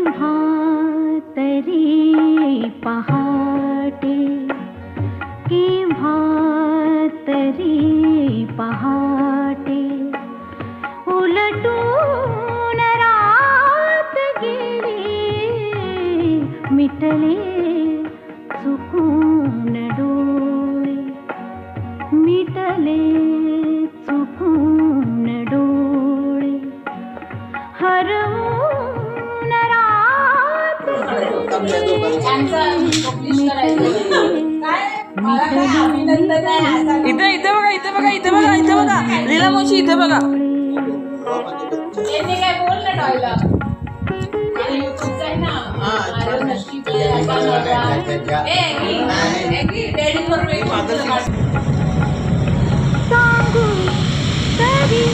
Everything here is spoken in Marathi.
केव्हा तरी पहाटे, केव्हा तरी पहाटे उलटून रात गेली, मिटले चुकून डोळे, मिटले चुकून डोळे, हरवून रात इथे इथे बघा, इथे बघा, इथे बघा, इथे बघा, लीला मावशी इथे बघा. काय बोल ना डायलॉग सांगू तरी